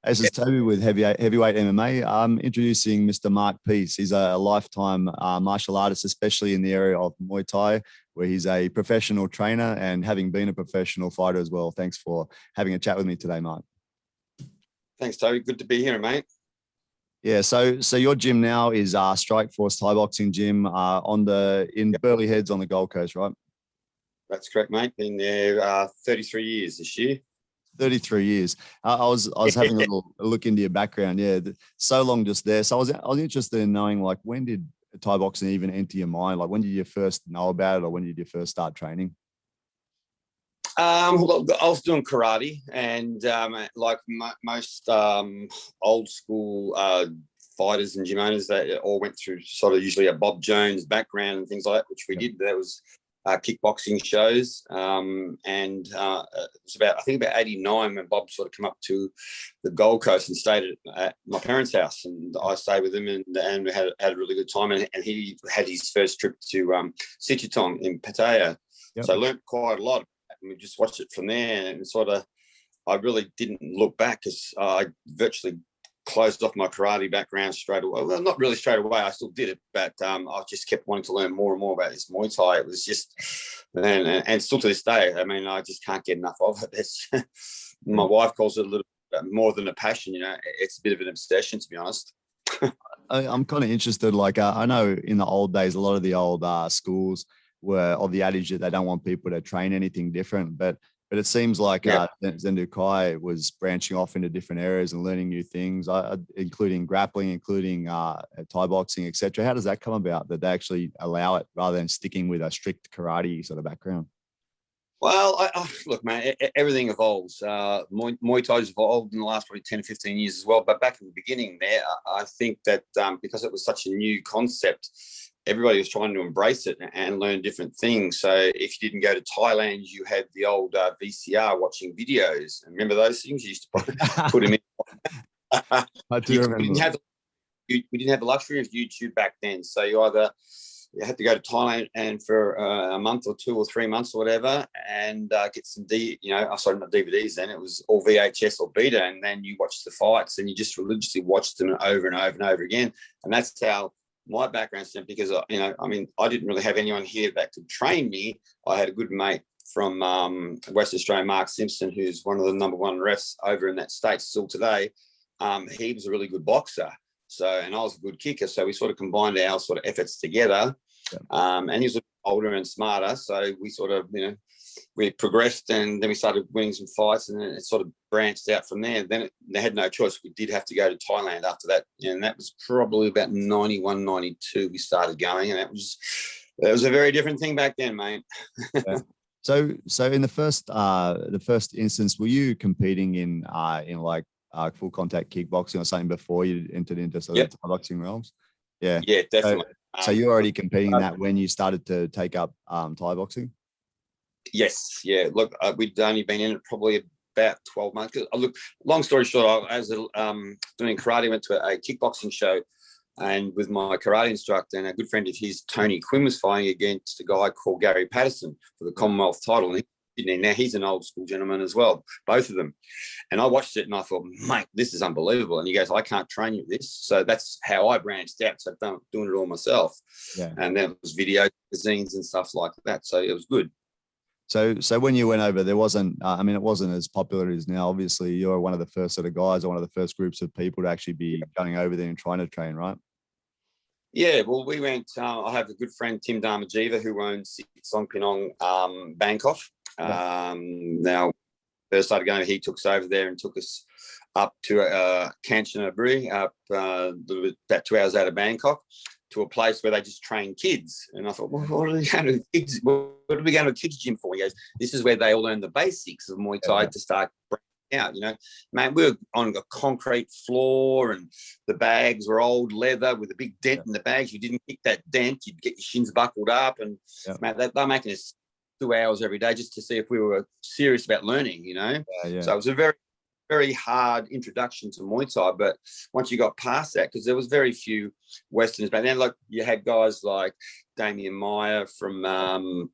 This is Toby with Heavyweight MMA. I'm introducing Mr. Mark Pease. He's a lifetime martial artist, especially in the area of Muay Thai, where he's a professional trainer and having been a professional fighter as well. Thanks for having a chat with me today, Mark. Thanks, Toby. Good to be here, mate. Yeah, so your gym now is Strike Force Thai Boxing Gym in Burleigh Heads on the Gold Coast, right? That's correct, mate. Been there 33 years this year. 33 years. I was having a little look into your background. Yeah, so long just there. So I was interested in knowing, like, when did Thai boxing even enter your mind? Like, when did you first know about it, or when did you first start training? I was doing karate, and like most old school fighters and gym owners, they all went through sort of usually a Bob Jones background and things like that, which we did. That was kickboxing shows, and it was about 89 when Bob sort of come up to the Gold Coast and stayed at my parents' house, and I stayed with him, and we had a really good time. And he had his first trip to Sichuan in Pattaya, so I learned quite a lot. And we just watched it from there, and sort of I really didn't look back because I virtually closed off my karate background straight away. Well, not really straight away. I still did it, but I just kept wanting to learn more and more about this Muay Thai. It was just, and still to this day, I mean, I just can't get enough of it. It's, my wife calls it a little bit more than a passion. You know, it's a bit of an obsession, to be honest. I'm kind of interested. Like, I know in the old days, a lot of the old schools were of the adage that they don't want people to train anything different, but it seems like Zendu Kai was branching off into different areas and learning new things, including grappling, including Thai boxing, etc. How does that come about, that they actually allow it rather than sticking with a strict karate sort of background? Well, look, man, everything evolves. Muay Thai's evolved in the last probably 10 or 15 years as well. But back in the beginning there, I think that because it was such a new concept, everybody was trying to embrace it and learn different things. So if you didn't go to Thailand, you had the old VCR watching videos. Remember those things? You used to put them in. I do remember. We didn't have the luxury of YouTube back then. So you had to go to Thailand and for a month or 2 or 3 months or whatever, and get some not DVDs then. It was all VHS or Beta, and then you watched the fights and you just religiously watched them over and over and over again. And that's how my background stemmed, because I didn't really have anyone here that could train me. I had a good mate from West Australia, Mark Simpson, who's one of the number one refs over in that state still today. He was a really good boxer, and I was a good kicker. So we sort of combined our sort of efforts together. And he was older and smarter, so we sort of, we progressed, and then we started winning some fights, and then it sort of branched out from there. Then they had no choice. We did have to go to Thailand after that, and that was probably about 91, 92 we started going, and it was a very different thing back then, mate. Yeah. So in the first instance, were you competing in like full contact kickboxing or something before you entered into sort of Thai boxing realms? Yeah, definitely. So you're already competing in that when you started to take up Thai boxing? Yes, yeah. Look, we'd only been in it probably about 12 months. Look, long story short, I was doing karate, went to a kickboxing show, and with my karate instructor and a good friend of his, Tony Quinn, was fighting against a guy called Gary Patterson for the Commonwealth title. And now he's an old school gentleman as well, both of them. And I watched it and I thought, mate, this is unbelievable. And he goes, I can't train you this. So that's how I branched out. So I'm doing it all myself. Yeah. And then it was video magazines and stuff like that. So it was good. So when you went over, there wasn't, it wasn't as popular as now. Obviously, you're one of the first sort of guys, or one of the first groups of people to actually be going over there and trying to train, right? Yeah, well, we went, I have a good friend, Tim Dharmajiva, who owns Songpinong, Bangkok. Now, first started going, he took us over there and took us up to Kanchanaburi, up about 2 hours out of Bangkok, to a place where they just train kids. And I thought, well, what are we going to kids? What are we going to a kids gym for? He goes, this is where they all learn the basics of Muay Thai to start breaking out. Man, we were on a concrete floor, and the bags were old leather with a big dent in the bags. You didn't kick that dent, you'd get your shins buckled up, and man, they're making us 2 hours every day just to see if we were serious about learning. So it was a very very hard introduction to Muay Thai. But once you got past that, because there was very few Westerners back then, like you had guys like Damien Meyer from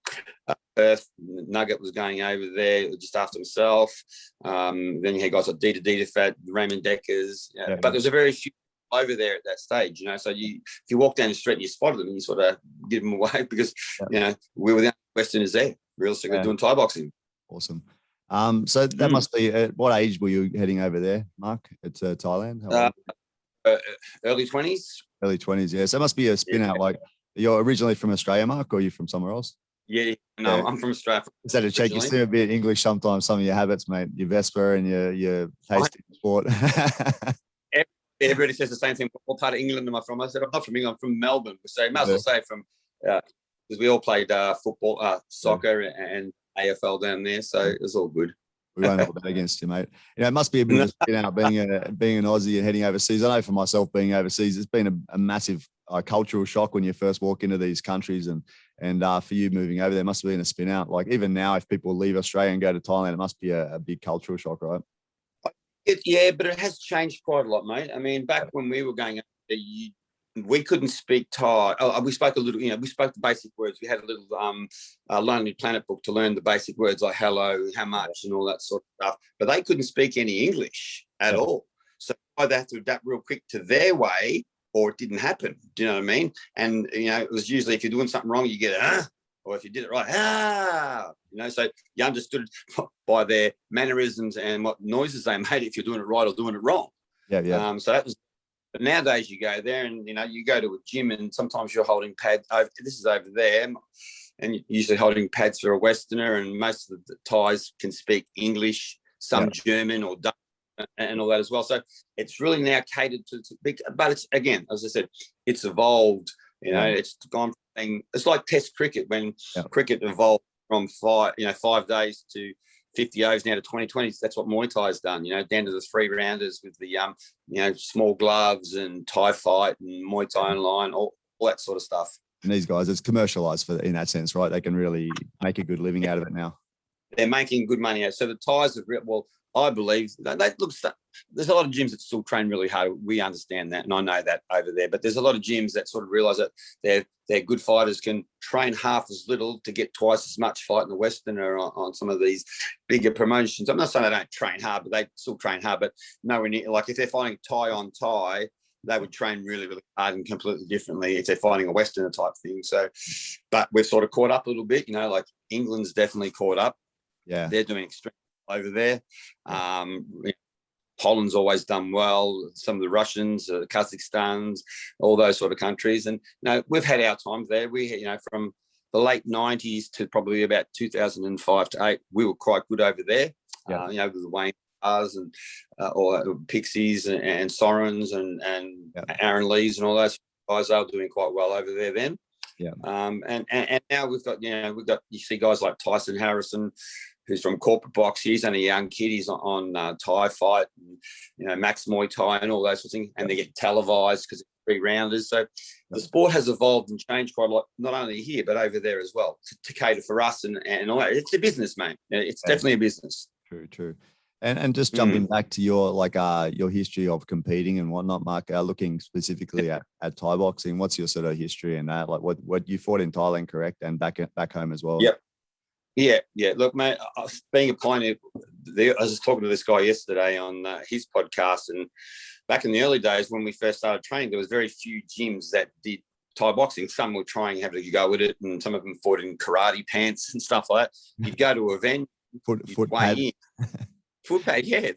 Perth. Nugget was going over there just after himself. Then you had guys like Dita Fat, Raymond Deckers. But there's a very few over there at that stage, you know. So if you walk down the street and you spotted them, and you sort of give them away because you know we were the only Westerners there, realistically doing Thai boxing. Awesome. So that must be at what age were you heading over there, Mark? At Thailand? Early 20s. Early 20s, yeah. So it must be a spin out. Like you're originally from Australia, Mark, or are you from somewhere else? Yeah, no, I'm from Australia. Is that a check? You seem a bit English sometimes. Some of your habits, mate. Your Vespa and your taste in sport. Everybody says the same thing. What part of England am I from? I said, I'm not from England. I'm from Melbourne. So you might as well say from, because we all played football, soccer and AFL down there. So it was all good. We won't hold that against you, mate. You know, it must be a bit of a spin out being an Aussie and heading overseas. I know for myself being overseas, it's been a massive cultural shock when you first walk into these countries, and for you moving over there, it must have been a spin out. Like even now, if people leave Australia and go to Thailand, it must be a big cultural shock, right? Yeah, but it has changed quite a lot, mate. I mean, back when we were going up there, we couldn't speak Thai. We spoke a little, you know, we spoke the basic words. We had a little Lonely Planet book to learn the basic words like hello, how much, and all that sort of stuff. But they couldn't speak any English at all. So either had to adapt real quick to their way, or it didn't happen. Do you know what I mean? And, you know, it was usually if you're doing something wrong, you get or if you did it right, you know, so you understood by their mannerisms and what noises they made if you're doing it right or doing it wrong. Yeah. So that was, but nowadays you go there and, you know, you go to a gym and sometimes you're holding pads. This is over there, and you're usually holding pads for a Westerner, and most of the Thais can speak English, some German or Dutch and all that as well. So it's really now catered to but it's, again, as I said, it's evolved. You know, it's gone from being, it's like Test cricket when cricket evolved from 5 days to 50 overs now to 2020s. That's what Muay Thai has done, you know, down to the 3 rounders with the, you know, small gloves and Thai fight and Muay Thai online, all that sort of stuff. And these guys, it's commercialized in that sense, right? They can really make a good living out of it now. They're making good money out. So the Thais have, I believe there's a lot of gyms that still train really hard. We understand that, and I know that over there. But there's a lot of gyms that sort of realise that their good fighters can train half as little to get twice as much fight in the Westerner on some of these bigger promotions. I'm not saying they don't train hard, but they still train hard. But nowhere near, like if they're fighting Thai on Thai, they would train really, really hard and completely differently if they're fighting a Westerner type thing. So, but we've sort of caught up a little bit. You know, like England's definitely caught up. Yeah, they're doing extremely over there. Holland's always done well. Some of the Russians, Kazakhstans, all those sort of countries. And you know, we've had our times there. We, you know, from the late 90s to probably about 2005 to 8, we were quite good over there. You know, with the Wayne Stars and or Pixies and Sorens and Aaron Lees and all those guys, they were doing quite well over there then. And now we've got you see guys like Tyson Harrison, who's from Corporate Box. He's only a young kid. He's on Thai Fight, and, you know, Max Muay Thai and all those sorts of things, and they get televised because it's 3 rounders. So the sport has evolved and changed quite a lot, not only here but over there as well, to cater for us and all that. It's a business, mate. It's definitely a business. True. And just jumping back to your history of competing and whatnot, Mark, looking specifically at Thai boxing, what's your sort of history in that? Like what you fought in Thailand, correct? And back home as well. Yeah. Look, mate, being a pioneer, I was talking to this guy yesterday on his podcast, and back in the early days when we first started training, there was very few gyms that did Thai boxing. Some were trying to have a go at it, and some of them fought in karate pants and stuff like that. You'd go to a venue, foot pad. Foot pad, yeah.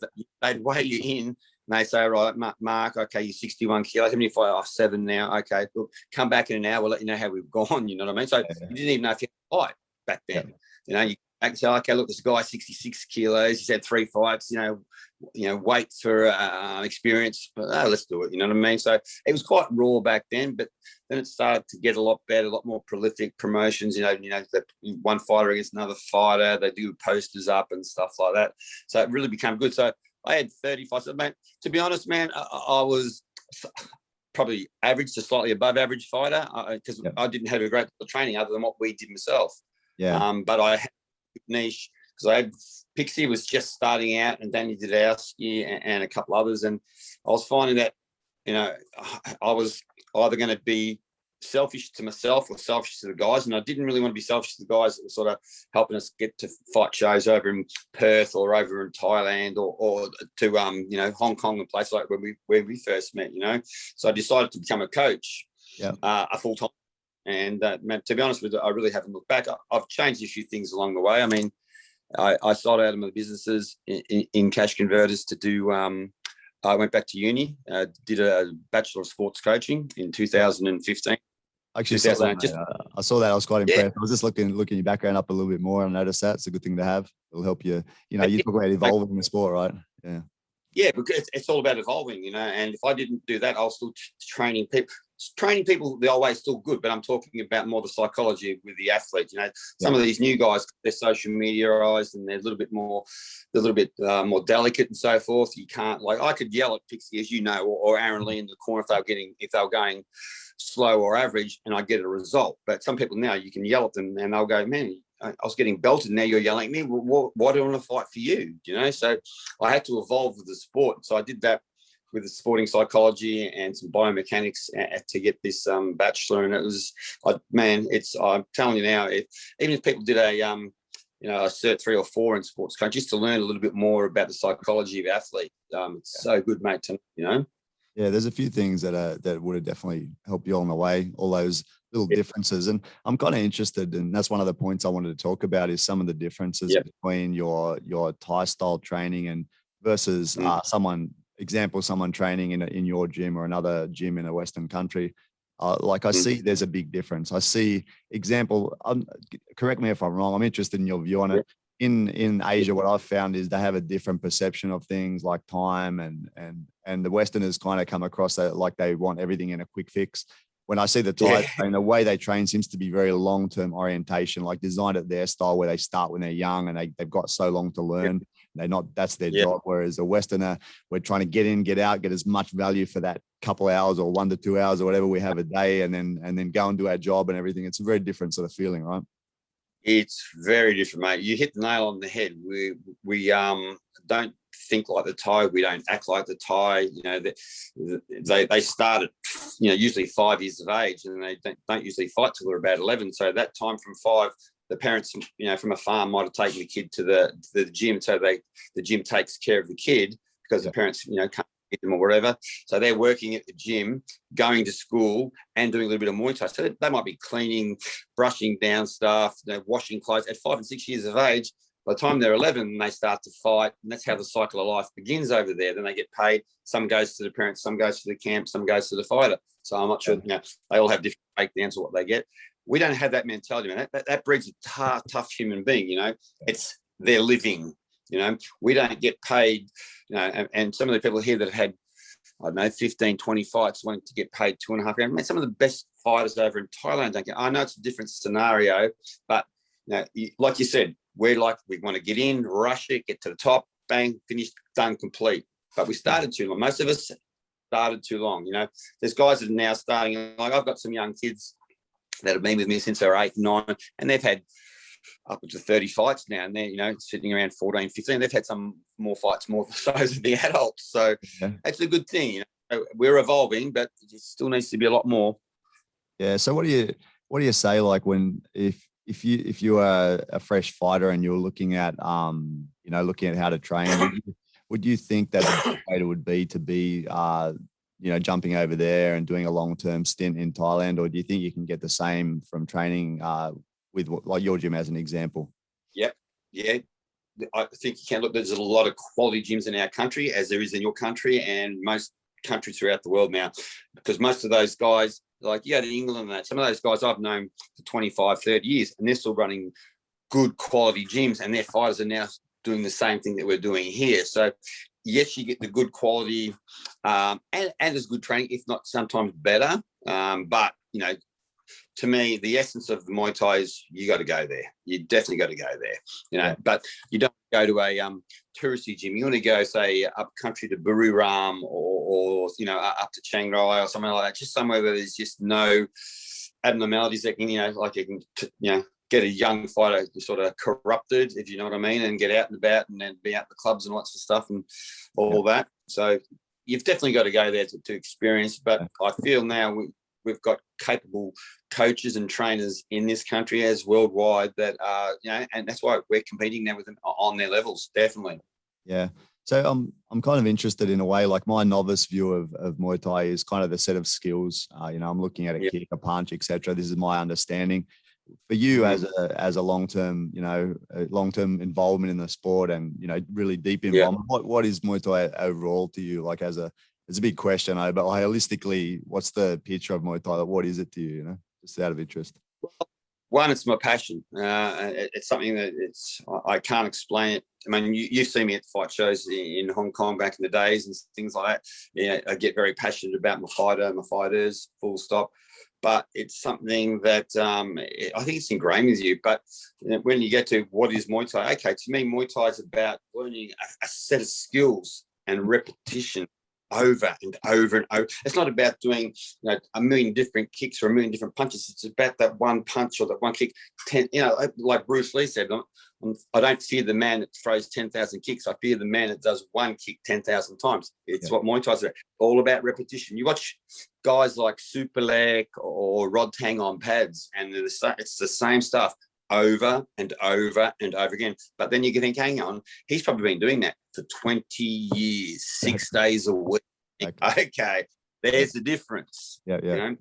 They'd weigh you in, and they say, right, Mark, okay, you're 61 kilos. How many fight? 7 now. Okay, look, come back in an hour. We'll let you know how we've gone. You know what I mean? So you didn't even know if you had a fight back then. You know, you say, okay, look, this guy 66 kilos. He's had 3 fights. You know, wait for experience. But let's do it. You know what I mean? So it was quite raw back then, but then it started to get a lot better, a lot more prolific promotions. You know, one fighter against another fighter. They do posters up and stuff like that. So it really became good. So I had 30 fights. Man, to be honest, man, I was probably average to slightly above average fighter because I didn't have a great deal of training other than what we did myself. But I had a niche because I had Pixie was just starting out, and Danny Dudowski and a couple others, and I was finding that, you know, I was either going to be selfish to myself or selfish to the guys, and I didn't really want to be selfish to the guys that were sort of helping us get to fight shows over in Perth or over in Thailand or to you know, Hong Kong and places like where we first met, you know. So I decided to become a coach, a full-time, and to be honest with you, I really haven't looked back. I've changed a few things along the way. I mean, I started out in my businesses in cash converters to do. I went back to uni, did a Bachelor of Sports Coaching in 2015. Actually, saw that, I saw that. I was quite impressed. I was just looking your background up a little bit more, and I noticed that. It's a good thing to have. It'll help you. You know, you talk about evolving the sport, right? Yeah. Yeah, because it's all about evolving, you know. And if I didn't do that, I was still training people. Training people the old way is still good, but I'm talking about more the psychology with the athletes. You know, some of these new guys, they're social mediaized and they're a little bit more delicate and so forth. You can't, like, I could yell at Pixie, as you know, or Aaron Lee in the corner if they were going slow or average, and I get a result. But some people now, you can yell at them and they'll go, man, I was getting belted, now you're yelling at me. Well, why do I want to fight for you? You know, so I had to evolve with the sport. So I did that with the sporting psychology and some biomechanics to get this bachelor. And it was, I'm telling you now, even if people did a Cert 3 or 4 in sports coach, just to learn a little bit more about the psychology of athlete, it's so good, mate, you know. Yeah, there's a few things that would have definitely helped you along the way, all those little differences. And I'm kind of interested, and that's one of the points I wanted to talk about, is some of the differences between your Thai style training and versus someone training in your gym or another gym in a Western country. I see there's a big difference. I see correct me if I'm wrong, I'm interested in your view on it. In Asia, what I've found is they have a different perception of things like time, and the Westerners kind of come across that like they want everything in a quick fix. When I see the Thai train, the way they train seems to be very long-term orientation, like designed at their style, where they start when they're young and they've got so long to learn. That's their job. Whereas a Westerner, we're trying to get in, get out, get as much value for that couple hours or 1 to 2 hours or whatever we have a day, and then go and do our job and everything. It's a very different sort of feeling, right? It's very different, mate. You hit the nail on the head. We don't think like the Thai. We don't act like the Thai. You know, they start at, you know, usually 5 years of age, and they don't usually fight till they're about 11. So that time from 5, the parents, you know, from a farm might have taken the kid to the gym. So the gym takes care of the kid because the parents, you know, can't get them or whatever. So they're working at the gym, going to school, and doing a little bit of Muay Thai. So they might be cleaning, brushing down stuff, you know, washing clothes at 5 and 6 years of age. By the time they're 11, they start to fight, and that's how the cycle of life begins over there. Then they get paid. Some goes to the parents, some goes to the camp, some goes to the fighter. So I'm not sure, you know, they all have different breakdowns of what they get. We don't have that mentality, man. That breeds a tough human being, you know. It's their living, you know. We don't get paid, you know, and some of the people here that have had, I don't know, 15, 20 fights wanting to get paid $2.5 grand. Man, some of the best fighters over in Thailand don't get. I know it's a different scenario, but, you know, like you said, we want to get in, rush it, get to the top, bang, finished, done, complete. But we started too long. Most of us started too long. You know, there's guys that are now starting. Like, I've got some young kids that have been with me since they're 8, 9, and they've had upwards of 30 fights now, and they're, you know, sitting around 14, 15. They've had some more fights, more so than the adults. So that's a good thing. You know, we're evolving, but it still needs to be a lot more. Yeah. So what do you say, like, when if you are a fresh fighter and you're looking at looking at how to train, would you think that the way it would be to be jumping over there and doing a long-term stint in Thailand, or do you think you can get the same from training with like your gym as an example? Yep. Yeah. I think you can. Look, there's a lot of quality gyms in our country, as there is in your country and most countries throughout the world now, because most of those guys, like you go to England and that, some of those guys I've known for 25, 30 years, and they're still running good quality gyms, and their fighters are now doing the same thing that we're doing here. So yes, you get the good quality and there's good training, if not sometimes better. But, you know, to me, the essence of the Muay Thai is you got to go there. You definitely got to go there, you know. But you don't go to a touristy gym. You want to go, say, up country to Buriram or you know, up to Chiang Rai or something like that. Just somewhere where there's just no abnormalities that can, you know, like you can, you know, get a young fighter sort of corrupted, if you know what I mean, and get out and about and then be out the clubs and lots of stuff and all that. So you've definitely got to go there to experience. But I feel now we've got capable coaches and trainers in this country as worldwide that are, and that's why we're competing now with them on their levels, definitely. Yeah. So I'm kind of interested in a way, like my novice view of Muay Thai is kind of the set of skills. I'm looking at a kick, a punch, etc. This is my understanding. For you as a long-term, long-term involvement in the sport and, really deep involvement, what is Muay Thai overall to you? Like it's a big question, but holistically, what's the picture of Muay Thai? What is it to you, just out of interest? One, it's my passion. It's something that I can't explain it. I mean, you see me at fight shows in Hong Kong back in the days and things like that. I get very passionate about my fighters, full stop. But it's something that I think it's ingrained with you. But when you get to what is Muay Thai, okay, to me, Muay Thai is about learning a set of skills and repetition over and over and over. It's not about doing a million different kicks or a million different punches. It's about that one punch or that one kick. Like Bruce Lee said, I don't fear the man that throws 10,000 kicks. I fear the man that does one kick 10,000 times. It's what Muay Thai is all about, repetition. You watch guys like Superlek or Rod Tang on pads, and it's the same stuff over and over and over again. But then you can think, hang on, he's probably been doing that for 20 years, 6 days a week. Okay, there's the difference.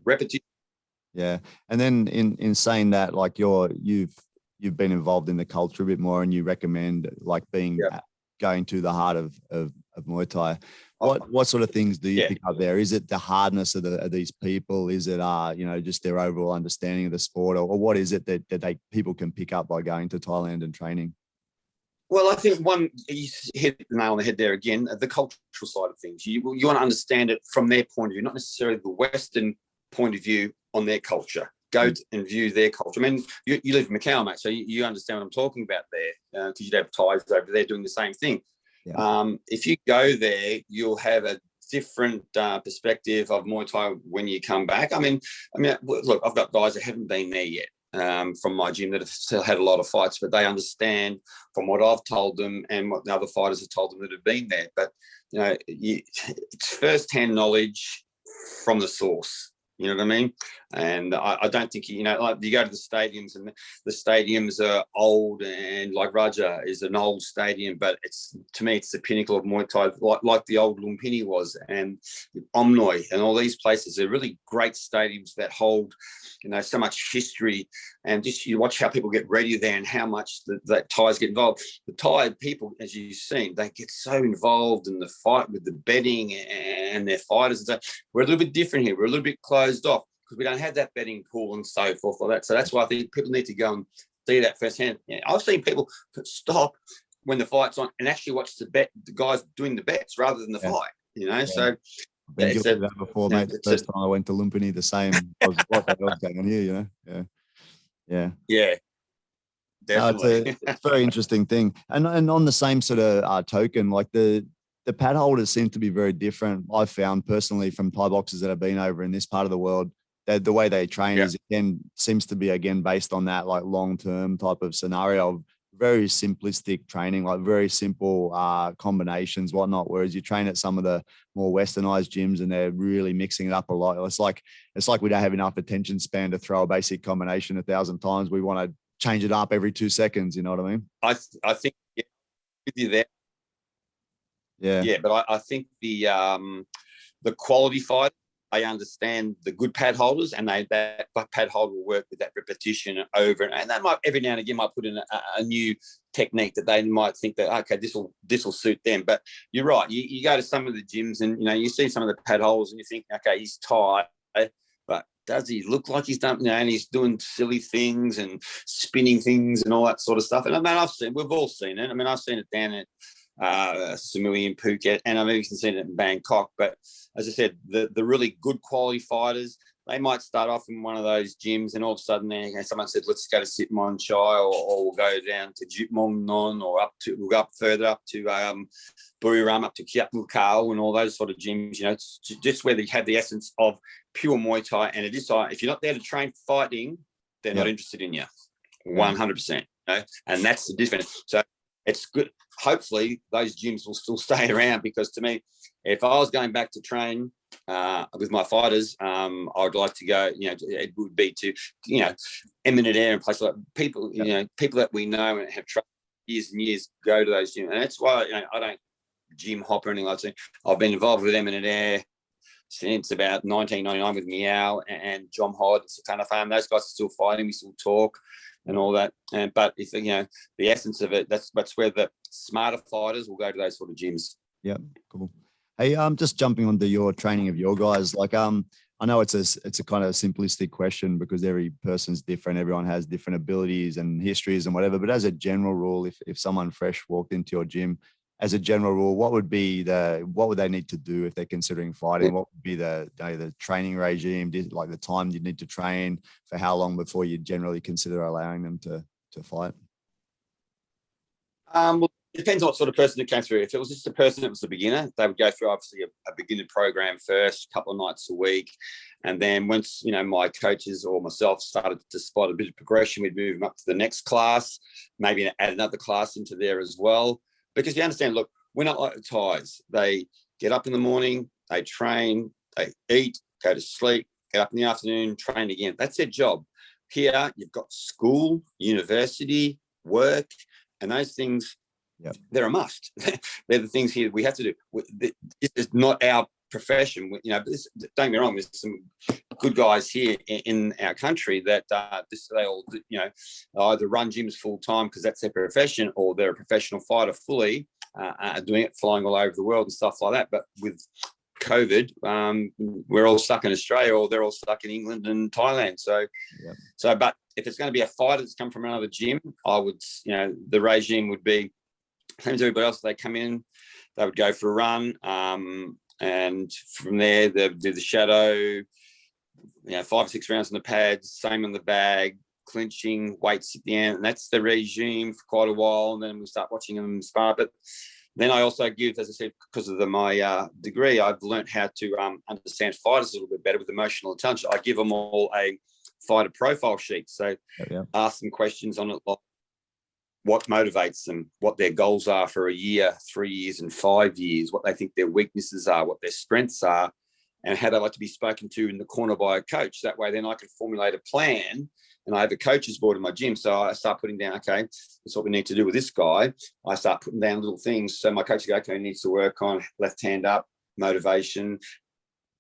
Repetition. Yeah. And then in saying that, like you've been involved in the culture a bit more, and you recommend like going to the heart of Muay Thai. What sort of things do you pick up there? Is it the hardness of these people? Is it just their overall understanding of the sport, or what is it that people can pick up by going to Thailand and training? Well, I think one, you hit the nail on the head there again, the cultural side of things. You want to understand it from their point of view, not necessarily the Western point of view on their culture. Go and view their culture. I mean, you live in Macau, mate, so you understand what I'm talking about there, because you'd have Thais over there doing the same thing. If you go there, you'll have a different perspective of Muay Thai when you come back. I mean, look, I've got guys that haven't been there yet from my gym that have still had a lot of fights, but they understand from what I've told them and what the other fighters have told them that have been there. But it's first-hand knowledge from the source. You know what I mean? And I don't think, like you go to the stadiums, and the stadiums are old, and like Raja is an old stadium, but to me, it's the pinnacle of Muay Thai, like the old Lumpini was, and Omnoi and all these places. They're really great stadiums that hold, so much history. And just you watch how people get ready there and how much that Thais get involved. The Thai people, as you've seen, they get so involved in the fight with the betting and their fighters and stuff. We're a little bit different here. We're a little bit closed off because we don't have that betting pool and so forth like that. So that's why I think people need to go and see that firsthand. I've seen people stop when the fight's on and actually watch the guys doing the bets rather than the fight. So I've been guilty of that before, mate. The first time I went to Lumpini, the same. I was what the hell's going on here, Yeah. Definitely. It's a very interesting thing. And on the same sort of token, like the pad holders seem to be very different. I've found personally from Thai boxers that have been over in this part of the world, that the way they train seems to be based on that like long-term type of scenario of very simplistic training, like very simple combinations, whatnot. Whereas you train at some of the more westernized gyms and they're really mixing it up a lot. It's like we don't have enough attention span to throw a basic combination 1,000 times. We want to change it up every 2 seconds. You know what I mean? I think with you there. Yeah, but I think the quality fight, I understand the good pad holders, and that pad holder will work with that repetition over, and they might every now and again might put in a new technique that they might think that okay, this will suit them. But you're right. You go to some of the gyms and you see some of the pad holders and you think okay, he's tired, but does he look like he's done? And he's doing silly things and spinning things and all that sort of stuff. And I mean, we've all seen it. I mean, I've seen it down at Samui in Phuket, and I've even seen it in Bangkok. But as I said, the really good quality fighters, they might start off in one of those gyms, and all of a sudden, someone said, "Let's go to Sitmon Chai, or we'll go down to Jutmong Non, or we'll go up further up to Buriram, up to Kiat Mukau, and all those sort of gyms. It's just where they have the essence of pure Muay Thai, and it is if you're not there to train fighting, they're not interested in you. 100%. And that's the difference. So it's good. Hopefully those gyms will still stay around, because to me, if I was going back to train with my fighters, I would like to go, it would be to, Eminent Air and places like people, people that we know and have trained years and years go to those gyms. And that's why I don't gym hop or anything like that. I've been involved with Eminent Air since about 1999 with Meow and John Hod, Satana Farm. Those guys are still fighting. We still talk and all that. But if the essence of it, that's where the smarter fighters will go to those sort of gyms. Yeah, cool. Hey, just jumping onto your training of your guys. Like, I know it's a kind of simplistic question because every person's different. Everyone has different abilities and histories and whatever. But as a general rule, if someone fresh walked into your gym, as a general rule, what would they need to do if they're considering fighting? What would be the training regime, like the time you'd need to train, for how long before you'd generally consider allowing them to fight? Well, it depends on what sort of person that came through. If it was just a person that was a beginner, they would go through obviously a beginner program first, a couple of nights a week. And then once, my coaches or myself started to spot a bit of progression, we'd move them up to the next class, maybe add another class into there as well. Because you understand, look, we're not like the Thais. They get up in the morning, they train, they eat, go to sleep, get up in the afternoon, train again. That's their job. Here, you've got school, university, work, and those things, they're a must. They're the things here we have to do. It's not our profession. Don't get me wrong, there's some good guys here in our country that they all either run gyms full time because that's their profession, or they're a professional fighter fully, doing it, flying all over the world and stuff like that. But with COVID, we're all stuck in Australia, or they're all stuck in England and Thailand. But if it's going to be a fighter that's come from another gym, I would, the regime would be same as everybody else. They come in, they would go for a run, and from there they would do the shadow, 5 or 6 rounds on the pads, same on the bag, clinching, weights at the end, and that's the regime for quite a while. And then we start watching them spar. But then I also give, as I said, because of my degree, I've learned how to understand fighters a little bit better with emotional intelligence. I give them all a fighter profile sheet. So ask them questions on it, like what motivates them, what their goals are for a year, 3 years and 5 years, what they think their weaknesses are, what their strengths are, and how they like to be spoken to in the corner by a coach. That way then I can formulate a plan, and I have a coach's board in my gym. So I start putting down, okay, that's what we need to do with this guy. I start putting down little things. So my coach will go, okay, he needs to work on left hand up, motivation,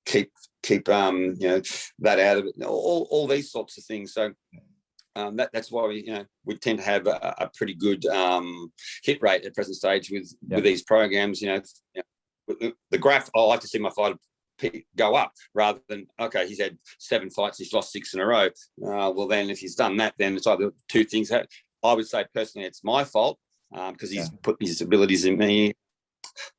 keep that out of it, all these sorts of things. So that's why we tend to have a pretty good hit rate at present stage with these programs. The graph, I like to see my fighter go up rather than, okay, he's had 7 fights, he's lost 6 in a row. Well, then if he's done that, then it's either two things. I would say personally it's my fault because he's put his abilities in me.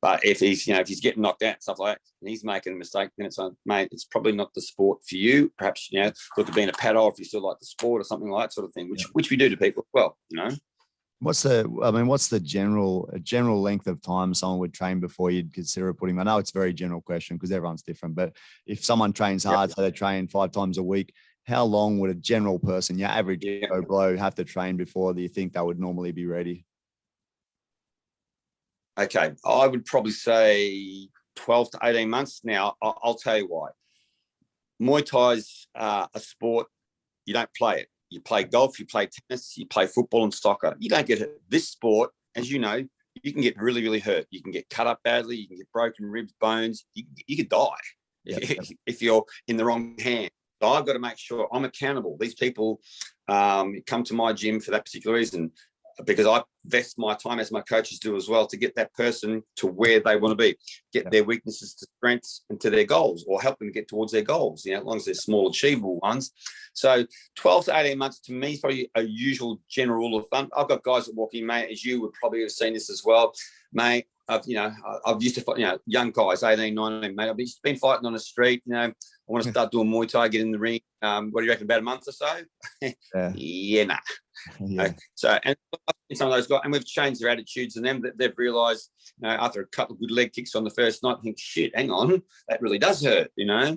But if he's getting knocked out and stuff like that, and he's making a mistake, then it's like, mate, it's probably not the sport for you. Perhaps, look at being a paddo if you still like the sport or something like that sort of thing, which we do to people as well, What's the general length of time someone would train before you'd consider putting them? I know it's a very general question because everyone's different, but if someone trains hard, so they train 5 times a week, how long would a general person, your average Joe Blow, have to train before you think they would normally be ready? Okay, I would probably say 12 to 18 months. Now, I'll tell you why. Muay Thai's a sport, you don't play it. You play golf, you play tennis, you play football and soccer. You don't get hurt. This sport, as you know, you can get really, really hurt. You can get cut up badly. You can get broken ribs, bones. You could die if you're in the wrong hand. So I've got to make sure I'm accountable. These people come to my gym for that particular reason, because I vest my time, as my coaches do as well, to get that person to where they want to be, get their weaknesses to strengths and to their goals, or help them get towards their goals, as long as they're small, achievable ones. So 12 to 18 months to me is probably a usual general rule of thumb. I've got guys that walk in, mate, as you would probably have seen this as well, mate. I've used to fight, young guys, 18, 19, mate. I've been fighting on the street, I want to start doing Muay Thai, get in the ring. What do you reckon, about a month or so? Nah. Yeah. So, and some of those guys, and we've changed their attitudes, and them that they've realised, after a couple of good leg kicks on the first night, think, shit, hang on, that really does hurt, Yeah.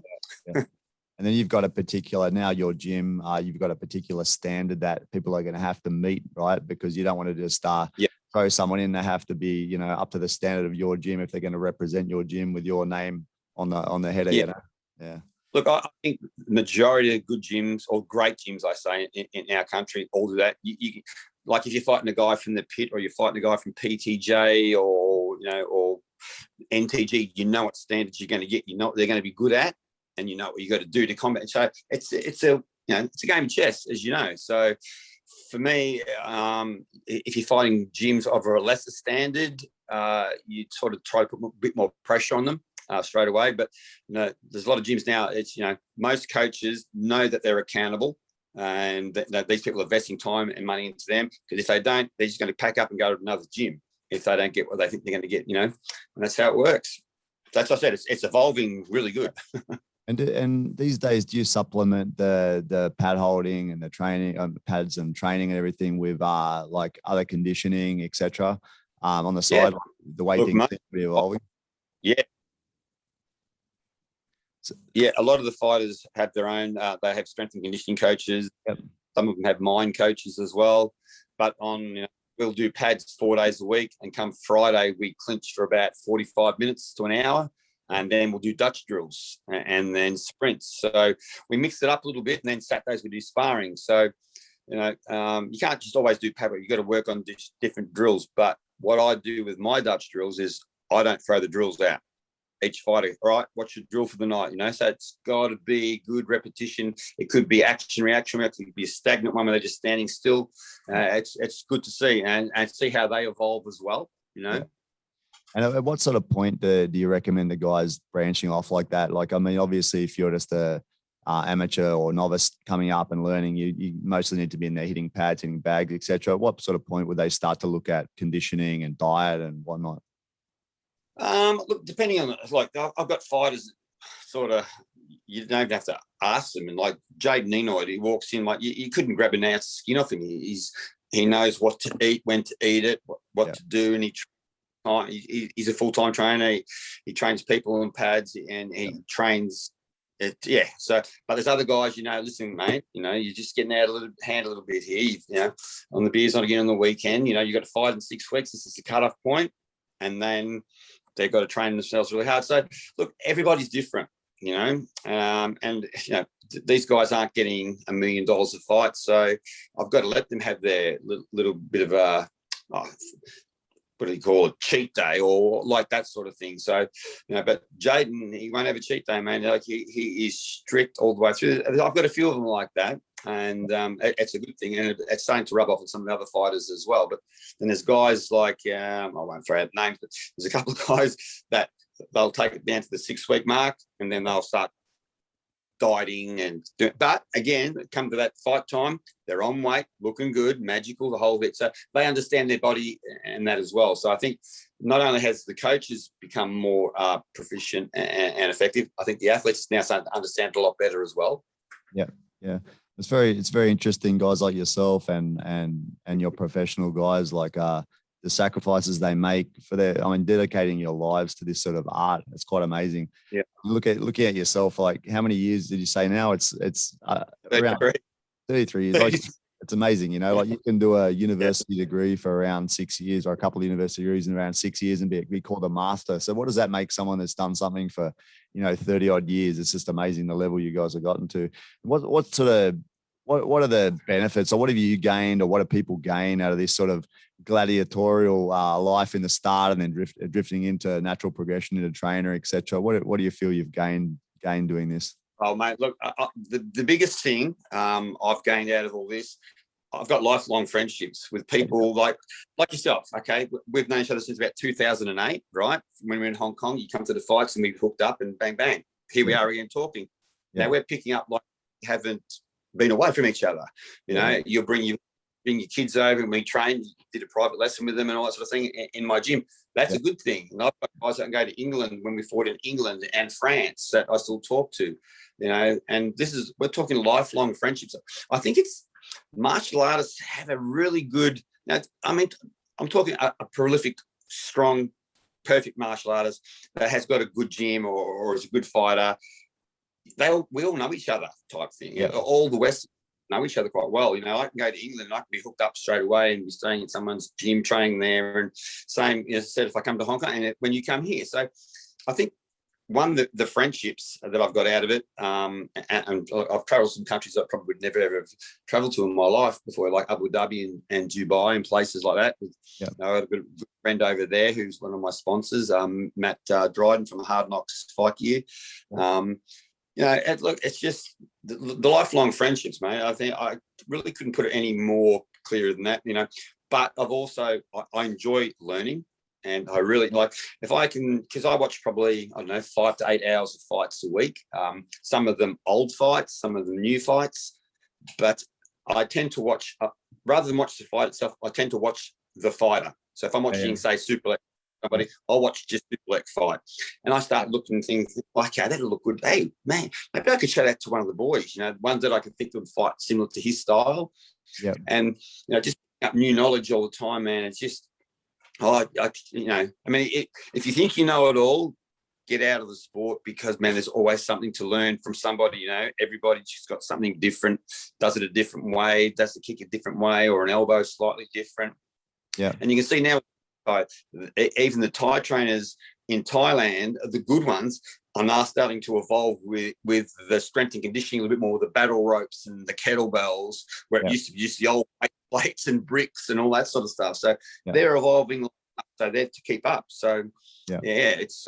And then you've got a particular, now your gym, you've got a particular standard that people are going to have to meet, right? Because you don't want to just throw someone in. They have to be, you know, up to the standard of your gym if they're going to represent your gym with your name on the header, you know? Yeah. Look, I think the majority of good gyms, or great gyms, I say, in our country, all do that. You like if you're fighting a guy from the pit, or you're fighting a guy from PTJ, or you know, or NTG, you know what standards you're going to get. You know what they're going to be good at, and you know what you got to do to combat. So it's a game of chess, as you know. So for me, if you're fighting gyms of a lesser standard, you sort of try to put a bit more pressure on them straight away. But you know, there's a lot of gyms now. It's, you know, most coaches know that they're accountable, and that these people are investing time and money into them. Because if they don't, they're just going to pack up and go to another gym if they don't get what they think they're going to get. You know, and that's how it works. That's what I said. It's evolving really good. And these days, do you supplement the pad holding and the training, pads and training and everything with like other conditioning, etc. On the side, like the way things seem to be evolving? Yeah. Yeah, a lot of the fighters have their own. They have strength and conditioning coaches. Yep. Some of them have mind coaches as well. But we'll do pads 4 days a week, and come Friday we clinch for about 45 minutes to an hour, and then we'll do Dutch drills and then sprints. So we mix it up a little bit, and then Saturdays we do sparring. So you can't just always do pad. You've got to work on different drills. But what I do with my Dutch drills is I don't throw the drills out. Each fighter, all right, what's your drill for the night? You know, so it's got to be good repetition. It could be action reaction. It could be a stagnant one where they're just standing still. It's good to see and see how they evolve as well. You know. And at what sort of point do you recommend the guys branching off like that? Like, I mean, obviously, if you're just a amateur or novice coming up and learning, you mostly need to be in there hitting pads, hitting bags, etc. What sort of point would they start to look at conditioning and diet and whatnot? Look, depending on, like, I've got fighters sort of, you don't even have to ask them. And like Jade Nenoid, he walks in, like, you couldn't grab an ounce skin off him. He knows what to eat, when to eat it, what to do. And he's a full-time trainer. He trains people on pads, and he trains it. Yeah. So, but there's other guys, listen, mate, you're just getting out a little bit here, on the beers on again on the weekend, you got to fight in 6 weeks. This is the cutoff point. And then they've got to train themselves really hard. So, look, everybody's different, and these guys aren't getting $1 million a fight. So I've got to let them have their little bit of a, what do you call it, cheat day or like that sort of thing. So, but Jaden, he won't have a cheat day, man. Like he is strict all the way through. I've got a few of them like that. And it's a good thing, and it's starting to rub off on some of the other fighters as well. But then there's guys like, I won't throw out names, but there's a couple of guys that they'll take it down to the 6 week mark, and then they'll start dieting and doing. But again, come to that fight time, they're on weight, looking good, magical, the whole bit. So they understand their body and that as well. So I think not only has the coaches become more proficient and effective, I think the athletes now starting to understand it a lot better as well. Yeah, yeah. It's very interesting, guys like yourself and your professional guys, like the sacrifices they make for dedicating your lives to this sort of art. It's quite amazing. Yeah. Looking at yourself, like how many years did you say now? It's around 33 years. Like, it's amazing, like you can do a university degree for around 6 years, or a couple of university degrees in around 6 years and be called a master. So what does that make someone that's done something for 30 odd years? It's just amazing the level you guys have gotten to. What are the benefits, or what have you gained, or what do people gain out of this sort of gladiatorial life in the start, and then drifting into natural progression into trainer, etc.? What do you feel you've gained doing this? Oh, mate, look, the biggest thing I've gained out of all this, I've got lifelong friendships with people like yourself, okay? We've known each other since about 2008, right? When we were in Hong Kong, you come to the fights and we hooked up, and bang, bang, here we are again talking. Yeah. Now we're picking up like we haven't been away from each other. You'll bring your kids over, and we train, did a private lesson with them and all that sort of thing in my gym. That's a good thing. And I've got guys that can go to England when we fought in England and France that I still talk to, and we're talking lifelong friendships. I think it's martial artists have a really good, I'm talking a prolific, strong, perfect martial artist that has got a good gym or is a good fighter. we all know each other type thing. Yeah. All the West know each other quite well. You know, I can go to England and I can be hooked up straight away and be staying in someone's gym training there. And same, as I said, if I come to Hong Kong and when you come here. So I think the friendships that I've got out of it, and I've traveled some countries I probably would never ever have traveled to in my life before, like Abu Dhabi and Dubai and places like that. Yeah. You know, I have a good friend over there who's one of my sponsors, Matt Dryden from Hard Knocks Fight Gear. You know, look, it's just the lifelong friendships, mate. I think I really couldn't put it any more clearer than that, you know. But I enjoy learning, and I really like, if I can, because I watch probably, I don't know, 5 to 8 hours of fights a week. Some of them old fights, some of them new fights. But I tend to watch, rather than watch the fight itself, I tend to watch the fighter. So if I'm watching, say, Super somebody, I'll watch just Super fight, and I start looking at things like, okay, that'll look good. Hey, man, maybe I could show that to one of the boys. You know, ones that I could think would fight similar to his style. Yeah, and you know, just up new knowledge all the time, man. It's just, you know, I mean, if you think you know it all, get out of the sport, because, man, there's always something to learn from somebody. You know, everybody's just got something different, does it a different way, does the kick a different way, or an elbow slightly different. Yeah, and you can see now, even the Thai trainers in Thailand, the good ones, are now starting to evolve with the strength and conditioning a little bit more, with the battle ropes and the kettlebells, where it used to be just the old plates and bricks and all that sort of stuff. So they're evolving, so they're to keep up. So it's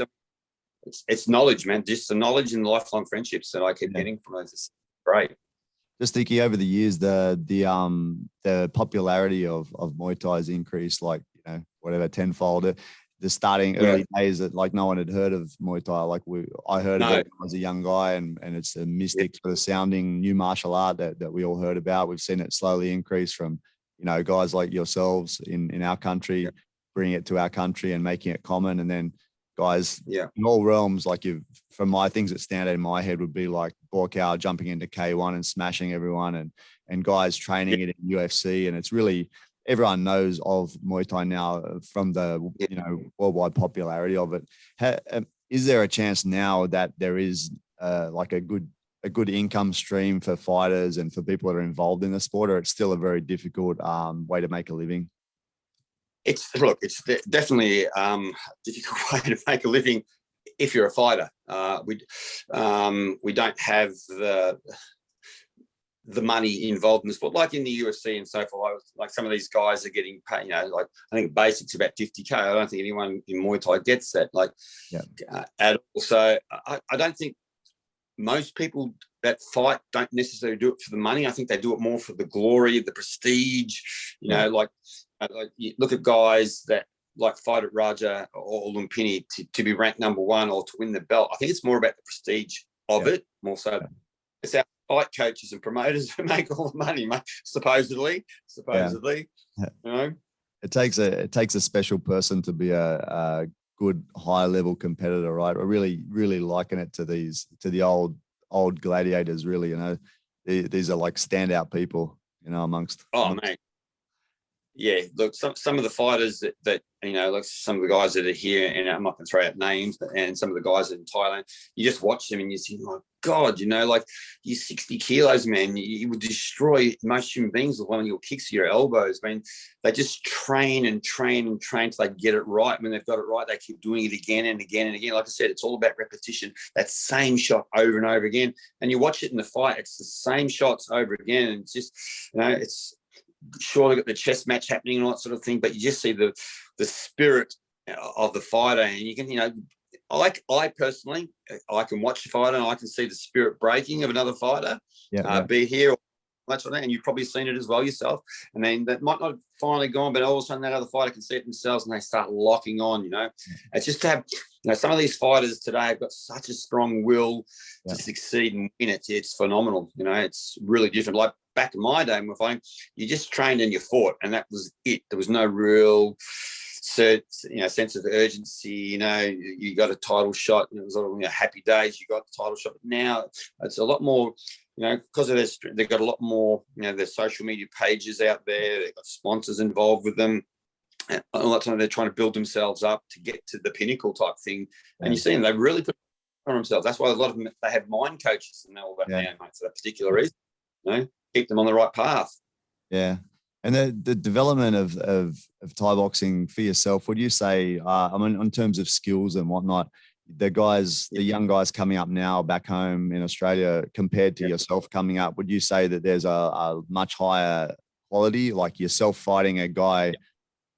knowledge, man. Just the knowledge and lifelong friendships that I keep getting from those is great. Just thinking over the years, the popularity of Muay Thai has increased, like, you know, whatever, tenfold. The starting early days that, like, no one had heard of Muay Thai. Like, I heard of it as a young guy, and it's a mystic sort of sounding new martial art that we all heard about. We've seen it slowly increase from, you know, guys like yourselves in our country, bringing it to our country and making it common, and then guys in all realms, like, from my things that stand out in my head would be like Borkow jumping into K1 and smashing everyone, and guys training it in UFC, and it's really, everyone knows of Muay Thai now from the you know, worldwide popularity of it. Is there a chance now that there is like a good income stream for fighters and for people that are involved in the sport, or it's still a very difficult way to make a living? It's definitely a difficult way to make a living if you're a fighter. We don't have the money involved in the sport, like in the UFC and so forth. Like, some of these guys are getting paid, you know, like, I think basic's about 50K. I don't think anyone in Muay Thai gets that, like, at all. So I don't think most people that fight don't necessarily do it for the money. I think they do it more for the glory, the prestige, you know, like you look at guys that like fight at Raja or Lumpini to be ranked number 1 or to win the belt. I think it's more about the prestige of it, more so. It's our fight coaches and promoters who make all the money, supposedly. You know, it takes a special person to be a good high level competitor, right? I really liken it to the old gladiators. Really, you know, these are like standout people, you know, amongst. Mate. Yeah, look, some of the fighters that you know, like some of the guys that are here, and I'm not going to throw out names, and some of the guys in Thailand, you just watch them and you think, my God, you know, like, you're 60 kilos, man. You would destroy most human beings with one of your kicks to your elbows. I mean, they just train and train and train till they get it right. When they've got it right, they keep doing it again and again and again. Like I said, it's all about repetition. That same shot over and over again. And you watch it in the fight, it's the same shots over again. And it's just, you know, it's surely got the chess match happening and all that sort of thing, but you just see the spirit of the fighter, and you can, you know, I personally, I can watch a fighter and I can see the spirit breaking of another fighter, be here or much like that, and you've probably seen it as well yourself. And then that might not have finally gone, but all of a sudden that other fighter can see it themselves and they start locking on, you know. It's just to have, you know, some of these fighters today have got such a strong will to succeed and win it. It's phenomenal, you know. It's really different. Like, back in my day, my fighting, you just trained and you fought, and that was it. There was no real sense of urgency. You know, you got a title shot, and it was all, you know, happy days. You got the title shot. But now it's a lot more, you know, because of this, they've got a lot more, you know, their social media pages out there. They've got sponsors involved with them. And a lot of time they're trying to build themselves up to get to the pinnacle type thing. And you see them, they really put on themselves. That's why a lot of them, they have mind coaches and all that now, mate, for that particular reason. Keep them on the right path. Yeah. And the development of Thai boxing for yourself, would you say, I mean, in terms of skills and whatnot, the young guys coming up now back home in Australia compared to yourself coming up, would you say that there's a much higher quality, like yourself fighting a guy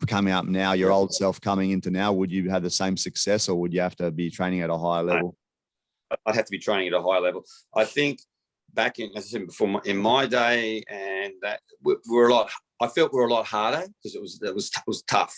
coming up now, your old self coming into now? Would you have the same success, or would you have to be training at a higher level? I'd have to be training at a higher level. I think back in, as I said before, in my day, and that we're a lot. I felt we were a lot harder because it was tough.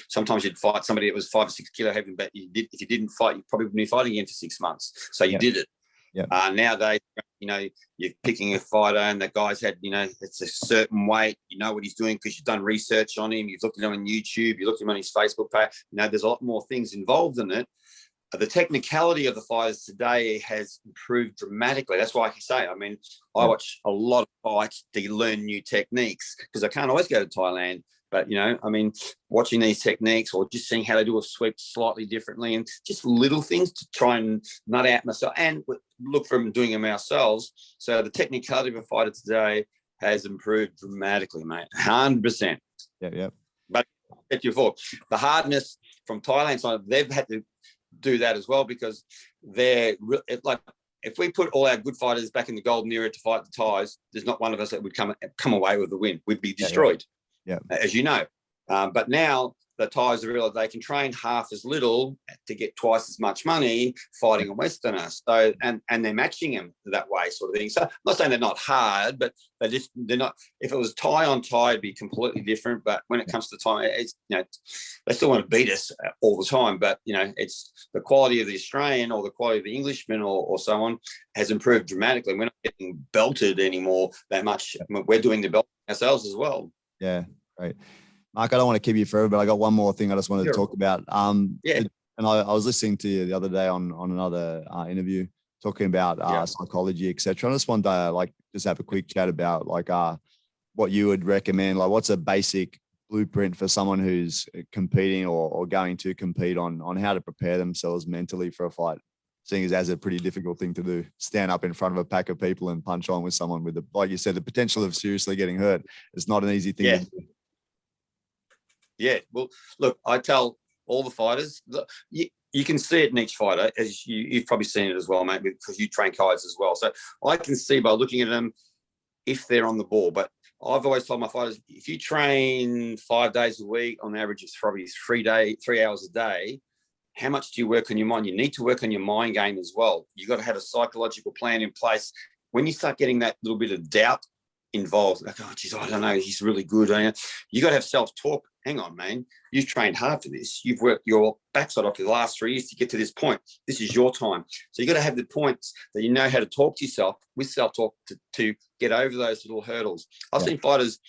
Sometimes you'd fight somebody that was 5 or 6 kilo heavy, but if you didn't fight, you probably wouldn't be fighting again for 6 months. So you did it. Yeah. Nowadays, you're picking a fighter, and the guy's had, it's a certain weight. You know what he's doing because you've done research on him. You've looked at him on YouTube. You looked at him on his Facebook page. There's a lot more things involved in it. The technicality of the fighters today has improved dramatically. That's why I can say, I mean, I watch a lot of fights to learn new techniques because I can't always go to Thailand. But, I mean, watching these techniques or just seeing how they do a sweep slightly differently and just little things to try and nut out myself and look from doing them ourselves. So the technicality of a fighter today has improved dramatically, mate. 100%. Yeah. But before, the hardness from Thailand side, they've had to do that as well because they're like, if we put all our good fighters back in the golden era to fight the Thais, there's not one of us that would come away with the win. We'd be destroyed, as you know. But now the Thais have realised they can train half as little to get twice as much money fighting a Westerner. So and they're matching them that way, sort of thing. So I'm not saying they're not hard, but they're not. If it was Thai on Thai, it'd be completely different. But when it comes to Thai, it's they still want to beat us all the time. But it's the quality of the Australian or the quality of the Englishman or so on has improved dramatically. We're not getting belted anymore that much. We're doing the belt ourselves as well. Yeah, right. Mark, I don't want to keep you forever, but I got one more thing I just wanted to talk about. And I was listening to you the other day on another interview talking about psychology, etc. I just wanted to just have a quick chat about what you would recommend. Like, what's a basic blueprint for someone who's competing or going to compete on how to prepare themselves mentally for a fight? Seeing as that's a pretty difficult thing to do, stand up in front of a pack of people and punch on with someone with, like you said, the potential of seriously getting hurt. It's not an easy thing to do. Yeah, well, look, I tell all the fighters, look, you can see it in each fighter, as you've probably seen it as well, mate, because you train kites as well. So I can see by looking at them if they're on the ball. But I've always told my fighters, if you train 5 days a week, on average, it's probably 3 hours a day. How much do you work on your mind? You need to work on your mind game as well. You've got to have a psychological plan in place. When you start getting that little bit of doubt involved, like, oh, geez, I don't know, he's really good. You got to have self-talk. Hang on, man. You've trained hard for this. You've worked your backside off for the last 3 years to get to this point. This is your time. So you got to have the points that you know how to talk to yourself with self-talk to get over those little hurdles. I've seen fighters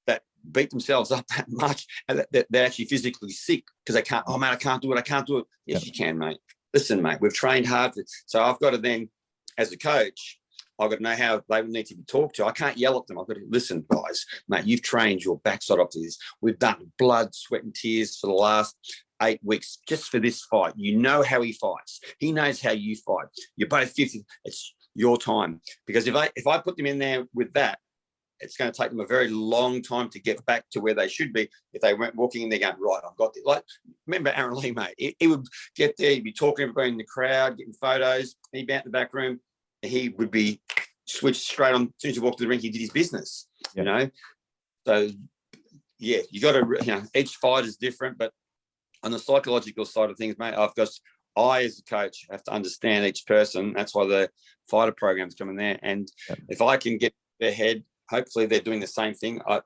that beat themselves up that much and that they're actually physically sick because they can't, oh, man, I can't do it. Yes, you can, mate. Listen, mate, we've trained hard. So I've got to then, as a coach, I've got to know how they need to be talked to. I can't yell at them. I've got to listen, guys, mate, you've trained your backside off to this. We've done blood, sweat and tears for the last 8 weeks just for this fight. You know how he fights. He knows how you fight. You're both 50. It's your time. Because if I put them in there with that, it's going to take them a very long time to get back to where they should be. If they weren't walking in there going, right, I've got this. Like, remember Aaron Lee, mate? He would get there, he'd be talking to everybody in the crowd, getting photos. He'd be out in the back room. He would be switched straight on. As soon as he walked to the ring, he did his business, you know? So, yeah, you got to, each fight is different, but on the psychological side of things, mate, I, as a coach, have to understand each person. That's why the fighter programs come in there. And if I can get their head, hopefully they're doing the same thing. A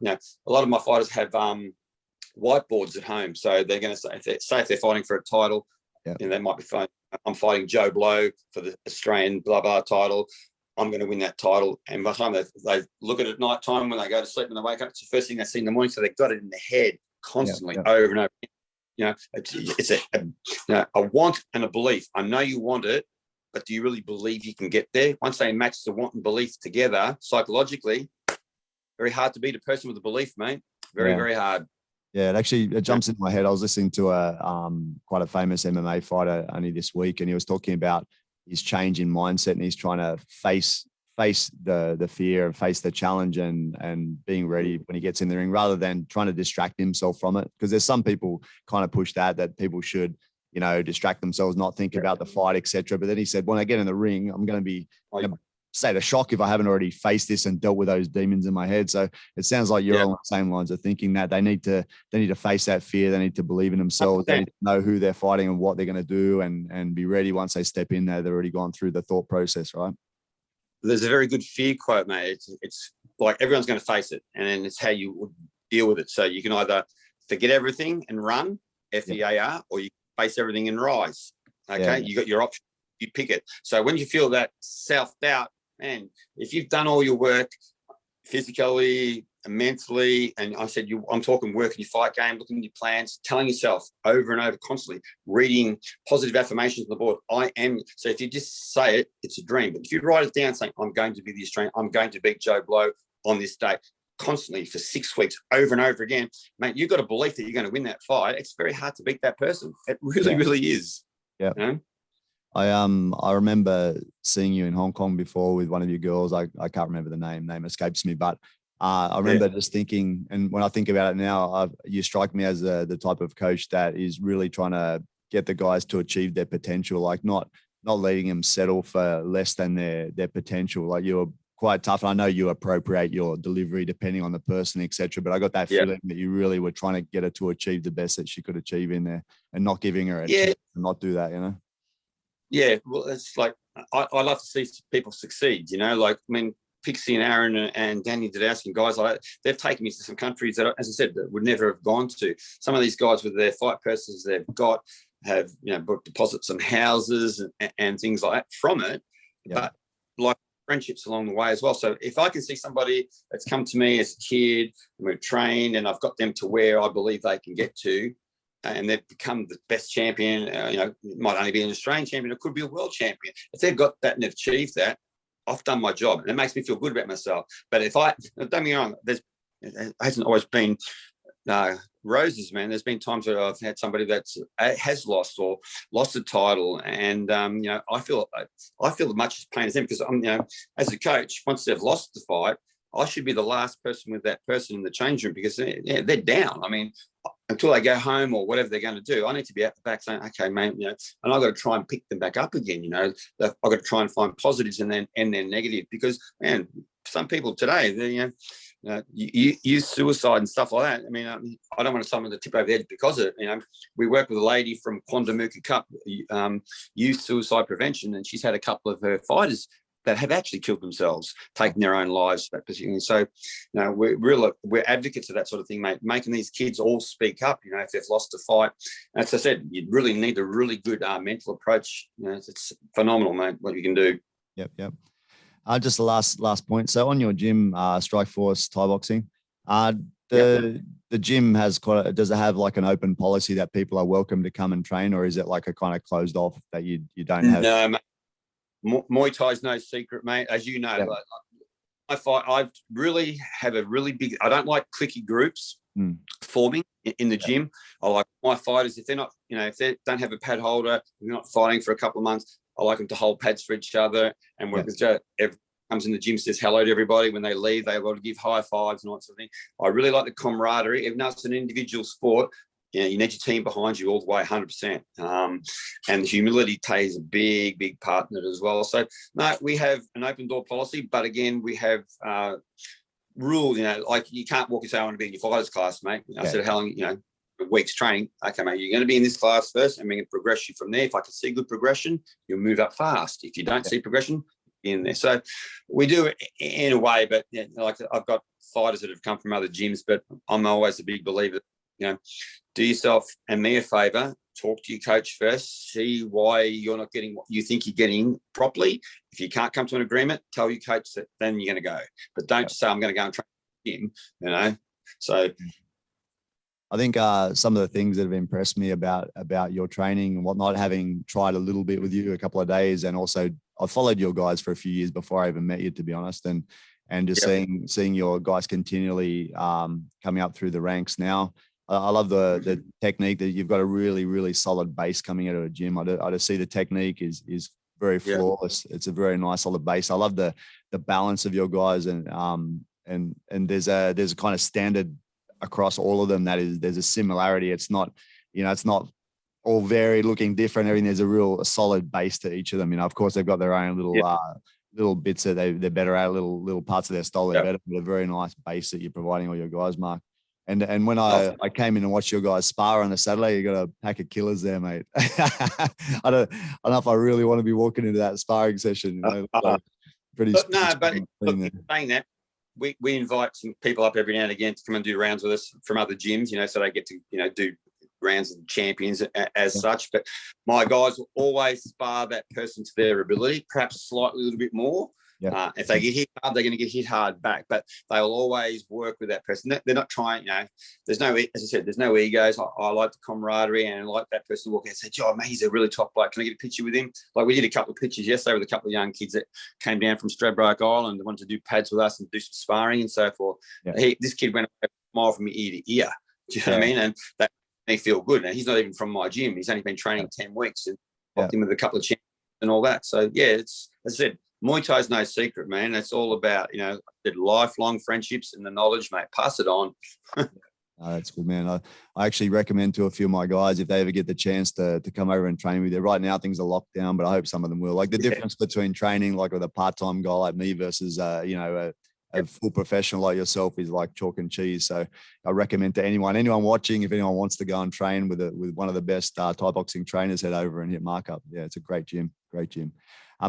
lot of my fighters have whiteboards at home. So they're going to say, if they're fighting for a title, they might be fighting, I'm fighting Joe Blow for the Australian blah, blah title. I'm going to win that title. And by the time they look at it at night time, when they go to sleep and they wake up, it's the first thing they see in the morning. So they've got it in their head constantly over and over. It's a want and a belief. I know you want it, but do you really believe you can get there? Once they match the want and belief together psychologically, very hard to beat a person with a belief, mate. Very, very hard. Yeah, it jumps into my head. I was listening to quite a famous MMA fighter only this week, and he was talking about his change in mindset, and he's trying to face the fear and face the challenge and being ready when he gets in the ring, rather than trying to distract himself from it. Because there's some people kind of push that people should, distract themselves, not think about the fight, etc. But then he said, when I get in the ring, I'm going to be state of shock if I haven't already faced this and dealt with those demons in my head. So it sounds like you're on the same lines of thinking that they need to face that fear. They need to believe in themselves. 100%. They need to know who they're fighting and what they're going to do, and be ready once they step in there. They've already gone through the thought process, right? There's a very good fear quote, mate. It's like everyone's going to face it, and then it's how you deal with it. So you can either forget everything and run, FEAR, or you face everything and rise. Okay, you got your option. You pick it. So when you feel that self-doubt, man, if you've done all your work physically and mentally, and I said, I'm talking work in your fight game, looking at your plans, telling yourself over and over constantly, reading positive affirmations on the board. I am. So if you just say it, it's a dream. But if you write it down saying, I'm going to be the Australian, I'm going to beat Joe Blow on this day, constantly for 6 weeks, over and over again, mate, you've got a belief that you're going to win that fight. It's very hard to beat that person. It really, really is. Yeah. I remember seeing you in Hong Kong before with one of your girls. I can't remember the name escapes me, but I remember just thinking, and when I think about it now, you strike me as the type of coach that is really trying to get the guys to achieve their potential, like not letting them settle for less than their potential. Like, you're quite tough. I know you appropriate your delivery depending on the person, etc. But I got that feeling that you really were trying to get her to achieve the best that she could achieve in there, and not giving her a chance to not do that, Yeah, well, it's like I love to see people succeed. Like, I mean, Pixie and Aaron and Danny Dudowski and guys like that, they've taken me to some countries that, as I said, that would never have gone to. Some of these guys with their fight purses they've got have bought deposits on houses and things like that from it. But like friendships along the way as well. So if I can see somebody that's come to me as a kid and we've trained and I've got them to where I believe they can get to, and they've become the best champion, it might only be an Australian champion, it could be a world champion. If they've got that and achieved that, I've done my job, and it makes me feel good about myself. But don't get me wrong, it hasn't always been roses, man. There's been times where I've had somebody that has lost a title, and I feel as much pain as them, because I'm, as a coach, once they've lost the fight, I should be the last person with that person in the change room, because they're down. I mean, until they go home or whatever they're going to do, I need to be at the back saying, okay, mate, and I've got to try and pick them back up again. I've got to try and find positives and then negative, because, man, some people today, they, you use suicide and stuff like that. I mean, I don't want someone to tip over the edge because of it. We work with a lady from Quandamooka Cup, youth suicide prevention, and she's had a couple of her fighters that have actually killed themselves, taking their own lives. So, we're advocates of that sort of thing, mate. Making these kids all speak up. If they've lost a fight, as I said, you really need a really good mental approach. It's phenomenal, mate, what you can do. Yep. Just the last point. So on your gym, Strikeforce Thai boxing, the gym does it have like an open policy that people are welcome to come and train, or is it like a kind of closed off that you don't have? No, mate. Muay Thai is no secret, mate. As you know, I really have a really big. I don't like cliquey groups forming in the gym. I like my fighters, if they're not, if they don't have a pad holder, they're not fighting for a couple of months, I like them to hold pads for each other and work with each other. Everyone comes in the gym, says hello to everybody. When they leave, they're able to give high fives and all that sort of thing. I really like the camaraderie, even though it's an individual sport. You need your team behind you all the way, 100%. And the humility plays a big, big part in it as well. So, no, we have an open door policy, but again, we have rules, like you can't walk and say, I want to be in your fighters class, mate. I said, how long, a week's training. Okay, mate, you're going to be in this class first, and we're going to progress you from there. If I can see good progression, you'll move up fast. If you don't see progression, in there. So we do it in a way, but like I've got fighters that have come from other gyms, but I'm always a big believer, do yourself and me a favor, talk to your coach first, see why you're not getting what you think you're getting properly. If you can't come to an agreement, tell your coach that then you're going to go. But don't just say, I'm going to go and train him, So I think some of the things that have impressed me about your training and whatnot, having tried a little bit with you a couple of days, and also I followed your guys for a few years before I even met you, to be honest, and just seeing your guys continually coming up through the ranks now. I love the technique that you've got a really, really solid base coming out of a gym. I just see the technique is very flawless. It's a very nice solid base. I love the balance of your guys, and there's a kind of standard across all of them. There's a similarity. It's not, it's not all varied, looking different. Everything, there's a solid base to each of them. Of course they've got their own little bits that they're better at, little parts of their style they're better, but a very nice base that you're providing all your guys, Mark. And when I came in and watched your guys spar on the Saturday, you got a pack of killers there, mate. I don't know if I really want to be walking into that sparring session. Pretty. But saying that, we invite some people up every now and again to come and do rounds with us from other gyms, so they get to, do rounds of champions as such. But my guys will always spar that person to their ability, perhaps slightly a little bit more. If they get hit hard, they're going to get hit hard back, but they'll always work with that person. They're not trying, there's no, as I said, there's no egos. I like the camaraderie, and I like that person walking and say, "Oh, man, he's a really top bloke. Can I get a picture with him?" Like we did a couple of pictures yesterday with a couple of young kids that came down from Stradbroke Island and wanted to do pads with us and do some sparring and so forth. This kid went a mile from ear to ear. Do you know what I mean? And that made me feel good. And he's not even from my gym. He's only been training 10 weeks and popped him with a couple of champions and all that. So, it's, as I said, Muay Thai is no secret, man. It's all about, lifelong friendships and the knowledge, mate. Pass it on. That's good, man. I actually recommend to a few of my guys, if they ever get the chance to come over and train with you. Right now, things are locked down, but I hope some of them will. Like the difference between training, like with a part-time guy like me versus, a full professional like yourself is like chalk and cheese. So I recommend to anyone watching, if anyone wants to go and train with one of the best Thai boxing trainers, head over and hit Mark up. Yeah, it's a great gym.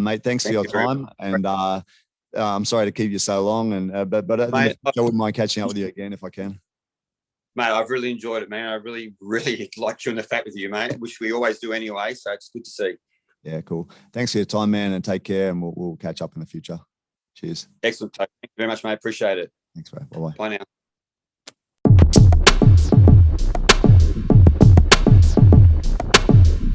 Mate, thanks for your time. And I'm sorry to keep you so long. And but mate, I wouldn't mind catching up with you again if I can. Mate, I've really enjoyed it, man. I really, really like chewing the fat with you, mate, which we always do anyway. So it's good to see. Yeah, cool. Thanks for your time, man, and take care. And we'll catch up in the future. Cheers. Excellent. Thank you very much, mate. Appreciate it. Thanks, bro. Bye-bye. Bye now.